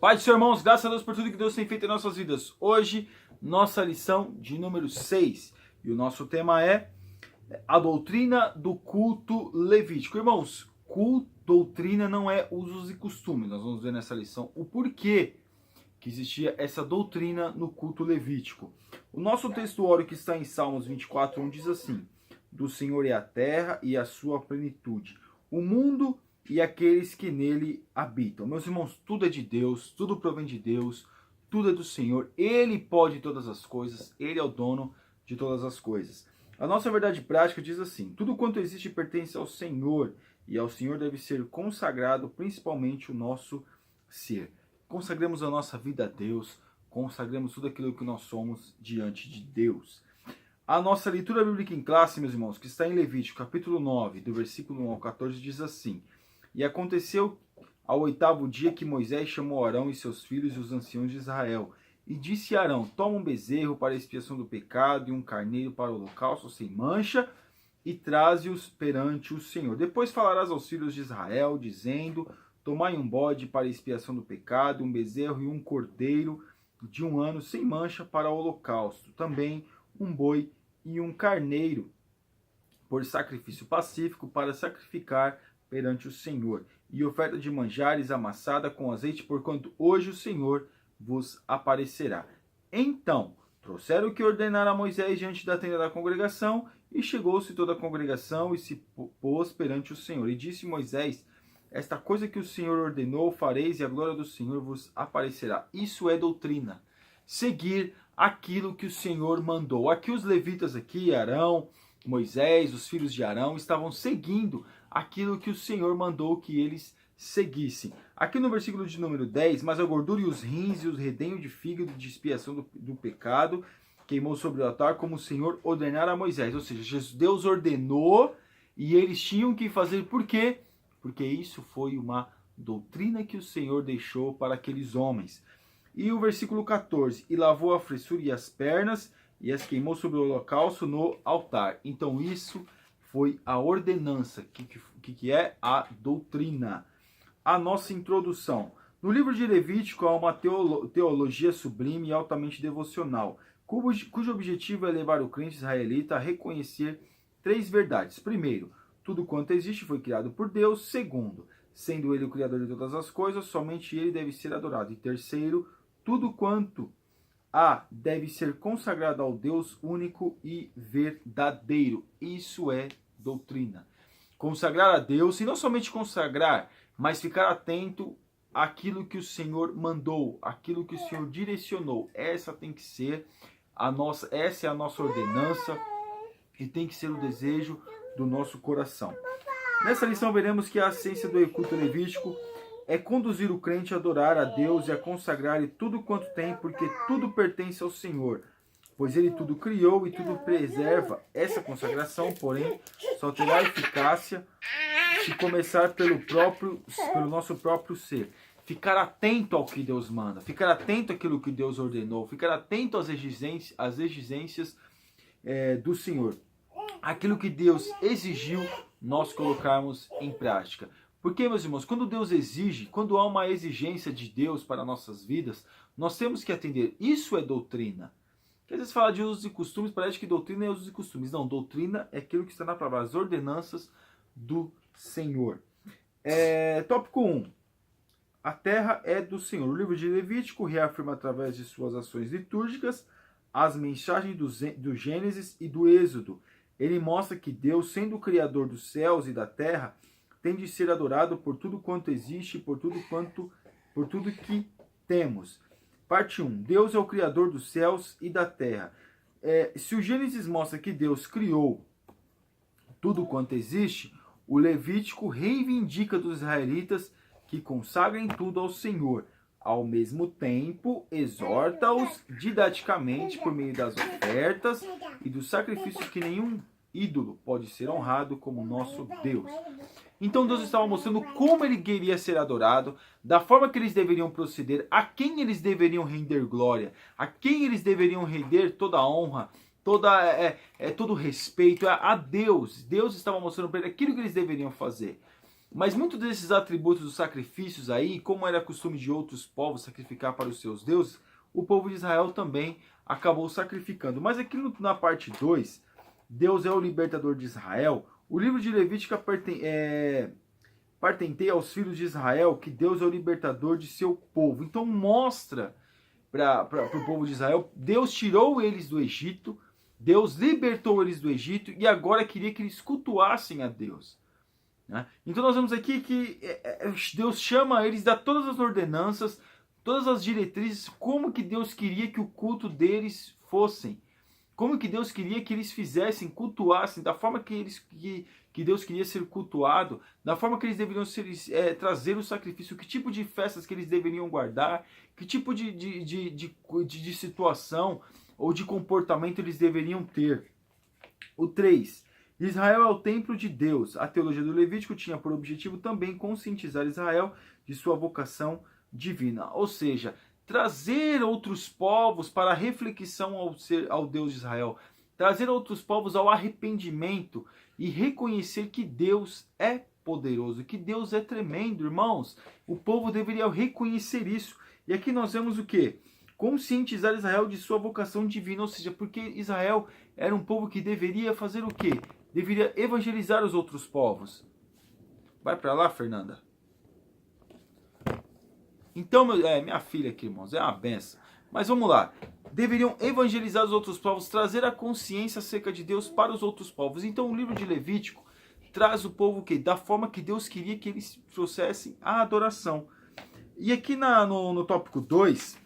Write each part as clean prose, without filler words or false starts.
Pai dos irmãos, graças a Deus por tudo que Deus tem feito em nossas vidas. Hoje, nossa lição de número 6. E o nosso tema é a doutrina do culto levítico. Irmãos, doutrina não é usos e costumes. Nós vamos ver nessa lição o porquê que existia essa doutrina no culto levítico. O nosso textuário que está em Salmos 24:1 diz assim: do Senhor é a terra e a sua plenitude, o mundo e aqueles que nele habitam. Meus irmãos, tudo é de Deus, tudo provém de Deus, tudo é do Senhor. Ele pode todas as coisas, Ele é o dono de todas as coisas. A nossa verdade prática diz assim: tudo quanto existe pertence ao Senhor, e ao Senhor deve ser consagrado principalmente o nosso ser. Consagremos a nossa vida a Deus, consagremos tudo aquilo que nós somos diante de Deus. A nossa leitura bíblica em classe, meus irmãos, que está em Levítico, capítulo 9, do versículo 1 ao 14, diz assim: e aconteceu ao 8º dia que Moisés chamou Arão e seus filhos e os anciãos de Israel. E disse a Arão: toma um bezerro para a expiação do pecado e um carneiro para o holocausto sem mancha, e traze-os perante o Senhor. Depois falarás aos filhos de Israel, dizendo: tomai um bode para a expiação do pecado, um bezerro e um cordeiro de 1 ano sem mancha para o holocausto. Também um boi e um carneiro por sacrifício pacífico para sacrificar perante o Senhor, e oferta de manjares amassada com azeite, porquanto hoje o Senhor vos aparecerá. Então trouxeram o que ordenara a Moisés diante da tenda da congregação, e chegou-se toda a congregação e se pôs perante o Senhor. E disse Moisés: esta coisa que o Senhor ordenou fareis, e a glória do Senhor vos aparecerá. Isso é doutrina. Seguir aquilo que o Senhor mandou. Aqui os levitas, Arão, Moisés, os filhos de Arão, estavam seguindo aquilo que o Senhor mandou que eles seguissem. Aqui no versículo de número 10, mas a gordura e os rins e os redenhos de fígado de expiação do pecado queimou sobre o altar, como o Senhor ordenara a Moisés. Ou seja, Deus ordenou e eles tinham que fazer. Por quê? Porque isso foi uma doutrina que o Senhor deixou para aqueles homens. E o versículo 14, e lavou a fressura e as pernas, e as queimou sobre o holocausto no altar. Então isso foi a ordenança, que é a doutrina. A nossa introdução. No livro de Levítico há uma teologia sublime e altamente devocional, cujo objetivo é levar o crente israelita a reconhecer 3 verdades. Primeiro, tudo quanto existe foi criado por Deus. Segundo, sendo Ele o Criador de todas as coisas, somente Ele deve ser adorado. E terceiro, tudo quanto há deve ser consagrado ao Deus único e verdadeiro. Isso é doutrina. Consagrar a Deus, e não somente consagrar, mas ficar atento àquilo que o Senhor mandou, àquilo que o Senhor direcionou. Essa tem que ser essa é a nossa ordenança e tem que ser o desejo do nosso coração. Nessa lição veremos que a essência do culto levítico é conduzir o crente a adorar a Deus e a consagrar tudo quanto tem, porque tudo pertence ao Senhor, pois Ele tudo criou e tudo preserva. Essa consagração, porém, só terá eficácia se começar pelo nosso próprio ser. Ficar atento ao que Deus manda, ficar atento àquilo que Deus ordenou, ficar atento às exigências do Senhor. Aquilo que Deus exigiu, nós colocarmos em prática. Porque, meus irmãos, quando Deus exige, quando há uma exigência de Deus para nossas vidas, nós temos que atender. Isso é doutrina. Porque às vezes fala de usos e costumes, parece que doutrina é usos e costumes. Não, doutrina é aquilo que está na palavra, as ordenanças do Senhor. Tópico 1. A terra é do Senhor. O livro de Levítico reafirma através de suas ações litúrgicas as mensagens do Gênesis e do Êxodo. Ele mostra que Deus, sendo o Criador dos céus e da terra, tem de ser adorado por tudo quanto existe, por tudo que temos. Parte 1. Deus é o Criador dos céus e da terra. Se o Gênesis mostra que Deus criou tudo quanto existe, o Levítico reivindica dos israelitas que consagrem tudo ao Senhor. Ao mesmo tempo, exorta-os didaticamente por meio das ofertas e dos sacrifícios que nenhum ídolo pode ser honrado como nosso Deus. Então Deus estava mostrando como Ele queria ser adorado, da forma que eles deveriam proceder, a quem eles deveriam render glória, a quem eles deveriam render toda a honra, todo o respeito a Deus. Deus estava mostrando para eles aquilo que eles deveriam fazer. Mas muitos desses atributos dos sacrifícios aí, como era costume de outros povos sacrificar para os seus deuses, o povo de Israel também acabou sacrificando. Mas aqui na parte 2, Deus é o libertador de Israel. O livro de Levítico patenteia aos filhos de Israel que Deus é o libertador de seu povo. Então mostra para o povo de Israel, Deus tirou eles do Egito, Deus libertou eles do Egito e agora queria que eles cultuassem a Deus. Né? Então nós vemos aqui que Deus chama eles, dá todas as ordenanças, todas as diretrizes, como que Deus queria que o culto deles fossem. Como que Deus queria que eles fizessem, cultuassem, da forma que Deus queria ser cultuado, da forma que eles deveriam trazer o sacrifício, que tipo de festas que eles deveriam guardar, que tipo de situação ou de comportamento eles deveriam ter. O 3. Israel é o templo de Deus. A teologia do Levítico tinha por objetivo também conscientizar Israel de sua vocação divina. Ou seja, trazer outros povos para a reflexão ao Deus de Israel. Trazer outros povos ao arrependimento e reconhecer que Deus é poderoso, que Deus é tremendo, irmãos. O povo deveria reconhecer isso. E aqui nós vemos o quê? Conscientizar Israel de sua vocação divina, ou seja, porque Israel era um povo que deveria fazer o quê? Deveria evangelizar os outros povos. Vai para lá, Fernanda. Então, minha filha aqui, irmãos, é uma benção. Mas vamos lá. Deveriam evangelizar os outros povos, trazer a consciência acerca de Deus para os outros povos. Então, o livro de Levítico traz o povo o quê? Da forma que Deus queria que eles trouxessem a adoração. E aqui no tópico 2,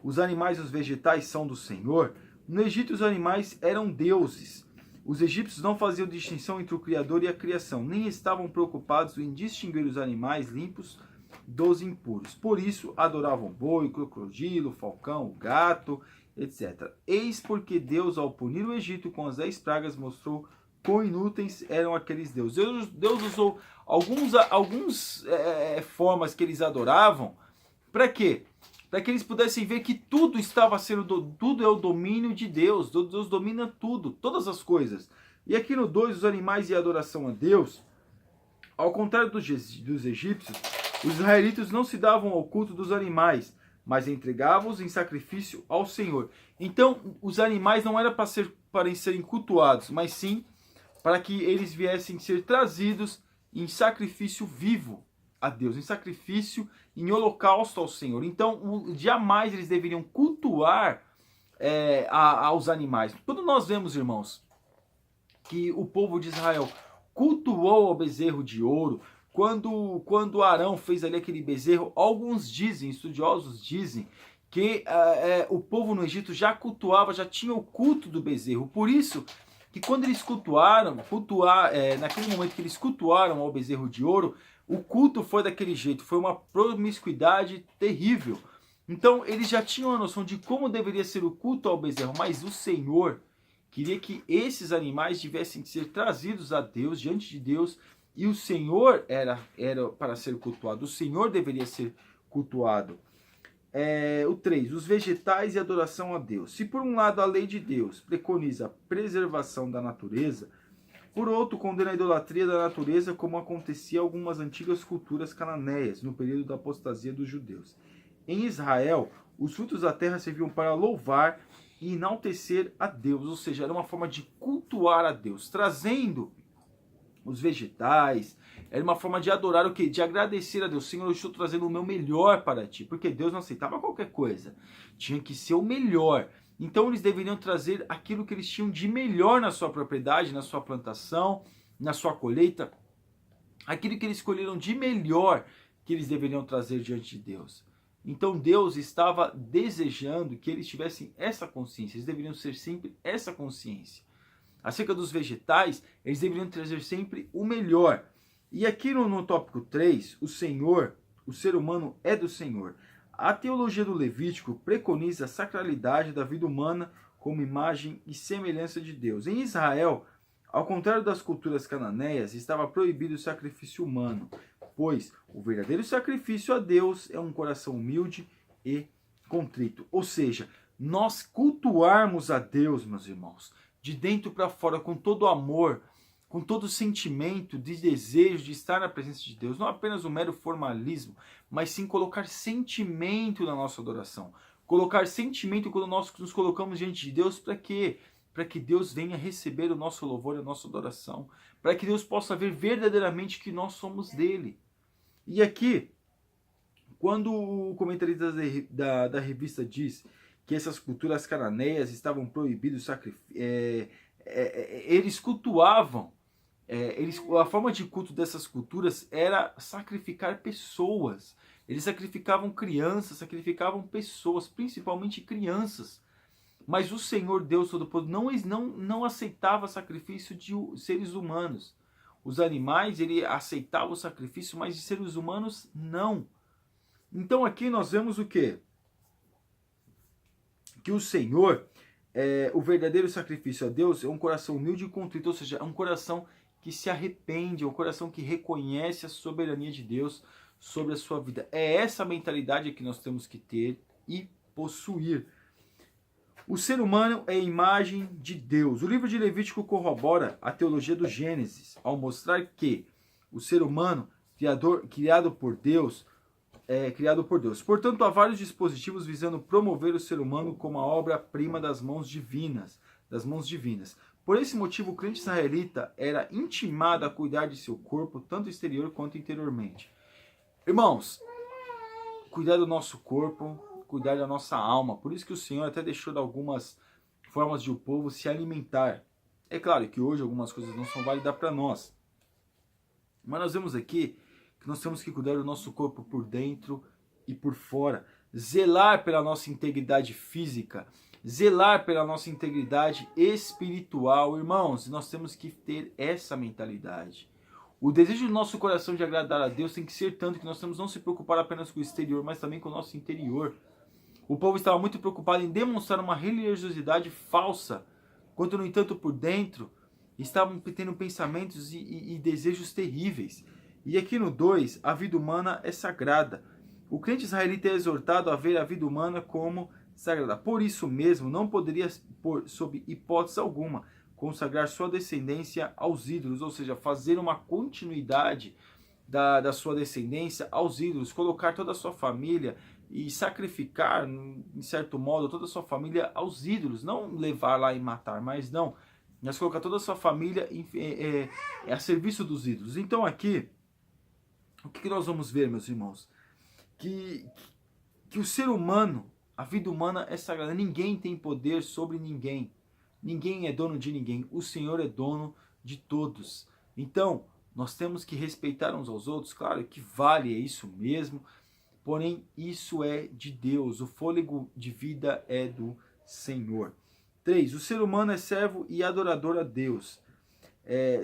os animais e os vegetais são do Senhor. No Egito, os animais eram deuses. Os egípcios não faziam distinção entre o Criador e a criação, nem estavam preocupados em distinguir os animais limpos dos impuros. Por isso, adoravam boi, crocodilo, falcão, gato, etc. Eis porque Deus, ao punir o Egito com as 10 pragas, mostrou quão inúteis eram aqueles deuses. Deus usou algumas formas que eles adoravam. Para quê? Para que eles pudessem ver que tudo tudo é o domínio de Deus. Deus domina tudo, todas as coisas. E aqui no 2, os animais e a adoração a Deus, ao contrário dos egípcios, os israelitas não se davam ao culto dos animais, mas entregavam-os em sacrifício ao Senhor. Então, os animais não eram para serem cultuados, mas sim para que eles viessem ser trazidos em sacrifício vivo a Deus, em sacrifício, em holocausto ao Senhor. Então, jamais eles deveriam cultuar aos animais. Quando nós vemos, irmãos, que o povo de Israel cultuou ao bezerro de ouro, quando Arão fez ali aquele bezerro, alguns dizem, estudiosos dizem, que o povo no Egito já cultuava, já tinha o culto do bezerro. Por isso que quando eles naquele momento que eles cultuaram ao bezerro de ouro, o culto foi daquele jeito, foi uma promiscuidade terrível. Então eles já tinham a noção de como deveria ser o culto ao bezerro, mas o Senhor queria que esses animais tivessem que ser trazidos a Deus, diante de Deus, e o Senhor era para ser cultuado, o Senhor deveria ser cultuado. O 3, os vegetais e adoração a Deus. Se por um lado a lei de Deus preconiza a preservação da natureza, por outro condena a idolatria da natureza, como acontecia em algumas antigas culturas cananeias, no período da apostasia dos judeus. Em Israel, os frutos da terra serviam para louvar e enaltecer a Deus, ou seja, era uma forma de cultuar a Deus, trazendo os vegetais, era uma forma de adorar o quê? De agradecer a Deus. Senhor, eu estou trazendo o meu melhor para ti, porque Deus não aceitava qualquer coisa, tinha que ser o melhor. Então eles deveriam trazer aquilo que eles tinham de melhor na sua propriedade, na sua plantação, na sua colheita, aquilo que eles escolheram de melhor que eles deveriam trazer diante de Deus. Então Deus estava desejando que eles tivessem essa consciência, eles deveriam ser sempre essa consciência. Acerca dos vegetais, eles deveriam trazer sempre o melhor. E aqui no tópico 3, o ser humano é do Senhor. A teologia do Levítico preconiza a sacralidade da vida humana como imagem e semelhança de Deus. Em Israel, ao contrário das culturas cananeias, estava proibido o sacrifício humano, pois o verdadeiro sacrifício a Deus é um coração humilde e contrito. Ou seja, nós cultuarmos a Deus, meus irmãos, de dentro para fora, com todo amor, com todo o sentimento de desejo de estar na presença de Deus, não apenas um mero formalismo, mas sim colocar sentimento na nossa adoração. Colocar sentimento quando nós nos colocamos diante de Deus, para quê? Para que Deus venha receber o nosso louvor e a nossa adoração, para que Deus possa ver verdadeiramente que nós somos dele. E aqui, quando o comentarista da revista diz que essas culturas cananeias estavam proibidos eles cultuavam, a forma de culto dessas culturas era sacrificar pessoas. Eles sacrificavam crianças, sacrificavam pessoas, principalmente crianças. Mas o Senhor Deus Todo-Poderoso não aceitava sacrifício de seres humanos. Os animais, ele aceitava o sacrifício, mas de seres humanos, não. Então aqui nós vemos o quê? Que o Senhor, o verdadeiro sacrifício a Deus é um coração humilde e contrito, ou seja, é um coração que se arrepende, é um coração que reconhece a soberania de Deus sobre a sua vida. É essa mentalidade que nós temos que ter e possuir. O ser humano é a imagem de Deus. O livro de Levítico corrobora a teologia do Gênesis, ao mostrar que o ser humano, criado por Deus. Portanto, há vários dispositivos visando promover o ser humano como a obra-prima das mãos divinas. Por esse motivo, o crente israelita era intimado a cuidar de seu corpo, tanto exterior quanto interiormente. Irmãos, cuidar do nosso corpo, cuidar da nossa alma. Por isso que o Senhor até deixou de algumas formas de o povo se alimentar. É claro que hoje algumas coisas não são válidas para nós. Mas nós vemos aqui que nós temos que cuidar do nosso corpo por dentro e por fora. Zelar pela nossa integridade física. Zelar pela nossa integridade espiritual. Irmãos, nós temos que ter essa mentalidade. O desejo do nosso coração de agradar a Deus tem que ser tanto que nós temos não se preocupar apenas com o exterior, mas também com o nosso interior. O povo estava muito preocupado em demonstrar uma religiosidade falsa, quanto, no entanto, por dentro, estavam tendo pensamentos e desejos terríveis. E aqui no 2, a vida humana é sagrada. O crente israelita é exortado a ver a vida humana como sagrada. Por isso mesmo, não poderia, sob hipótese alguma, consagrar sua descendência aos ídolos, ou seja, fazer uma continuidade da sua descendência aos ídolos, colocar toda a sua família e sacrificar, em certo modo, toda a sua família aos ídolos, não levar lá e matar, mas não, mas colocar toda a sua família a serviço dos ídolos. Então aqui, o que nós vamos ver, meus irmãos? Que o ser humano, a vida humana é sagrada, ninguém tem poder sobre ninguém. Ninguém é dono de ninguém, o Senhor é dono de todos. Então, nós temos que respeitar uns aos outros, claro que vale, é isso mesmo, porém isso é de Deus, o fôlego de vida é do Senhor. 3. O ser humano é servo e adorador a Deus.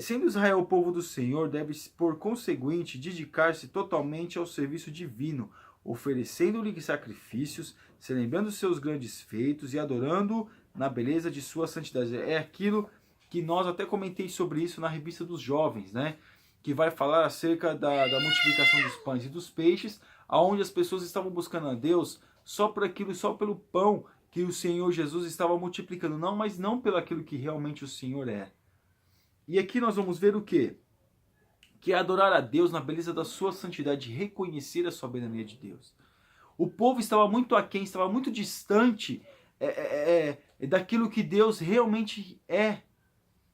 Sendo Israel o povo do Senhor, deve, por conseguinte, dedicar-se totalmente ao serviço divino, oferecendo-lhe sacrifícios, se lembrando dos seus grandes feitos e adorando-o na beleza de sua santidade. É aquilo que nós até comentei sobre isso na revista dos jovens, né? Que vai falar acerca da multiplicação dos pães e dos peixes, aonde as pessoas estavam buscando a Deus só por aquilo, só pelo pão que o Senhor Jesus estava multiplicando, não, mas não pelo aquilo que realmente o Senhor é. E aqui nós vamos ver o quê? Que é adorar a Deus na beleza da sua santidade, reconhecer a soberania de Deus. O povo estava muito aquém, estava muito distante daquilo que Deus realmente é.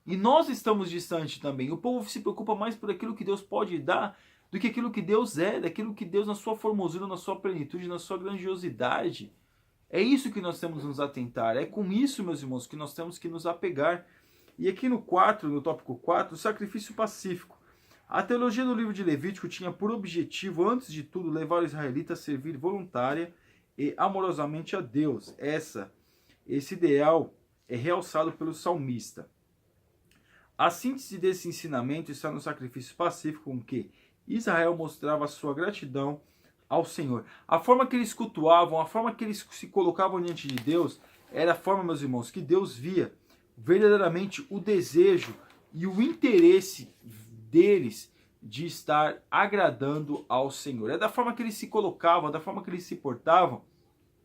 E nós estamos distantes também. O povo se preocupa mais por aquilo que Deus pode dar do que aquilo que Deus é, daquilo que Deus na sua formosura, na sua plenitude, na sua grandiosidade. É isso que nós temos que nos atentar. É com isso, meus irmãos, que nós temos que nos apegar. E aqui no tópico 4, o sacrifício pacífico. A teologia do livro de Levítico tinha por objetivo, antes de tudo, levar o israelita a servir voluntária e amorosamente a Deus. Esse ideal é realçado pelo salmista. A síntese desse ensinamento está no sacrifício pacífico com que Israel mostrava sua gratidão ao Senhor. A forma que eles cultuavam, a forma que eles se colocavam diante de Deus, era a forma, meus irmãos, que Deus via verdadeiramente o desejo e o interesse deles de estar agradando ao Senhor. É da forma que eles se colocavam, da forma que eles se portavam,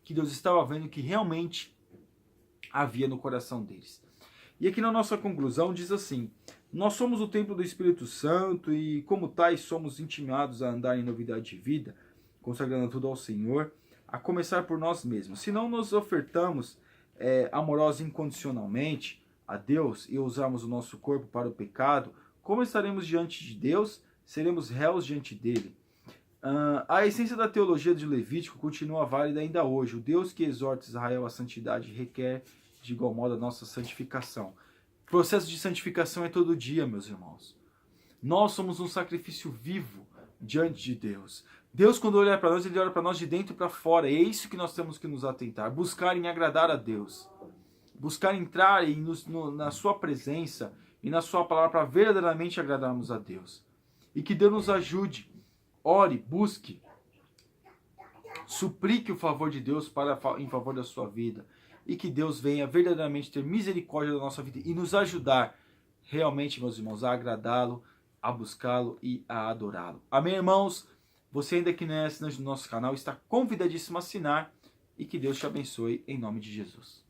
que Deus estava vendo que realmente havia no coração deles. E aqui na nossa conclusão diz assim: Nós somos o templo do Espírito Santo e, como tais, somos intimados a andar em novidade de vida, consagrando tudo ao Senhor, a começar por nós mesmos. Se não nos ofertamos amorosa incondicionalmente a Deus e usarmos o nosso corpo para o pecado, como estaremos diante de Deus? Seremos réus diante dele. A essência da teologia de Levítico continua válida ainda hoje. O Deus que exorta Israel à santidade requer de igual modo a nossa santificação. O processo de santificação é todo dia, meus irmãos. Nós somos um sacrifício vivo diante de Deus. Deus, quando olha para nós, Ele olha para nós de dentro para fora. É isso que nós temos que nos atentar. Buscar em agradar a Deus. Buscar entrar na sua presença e na sua palavra para verdadeiramente agradarmos a Deus. E que Deus nos ajude. Ore, busque. Suplique o favor de Deus em favor da sua vida. E que Deus venha verdadeiramente ter misericórdia da nossa vida e nos ajudar realmente, meus irmãos, a agradá-lo, a buscá-lo e a adorá-lo. Amém, irmãos? Você ainda que não é assinante do nosso canal, está convidadíssimo a assinar e que Deus te abençoe em nome de Jesus.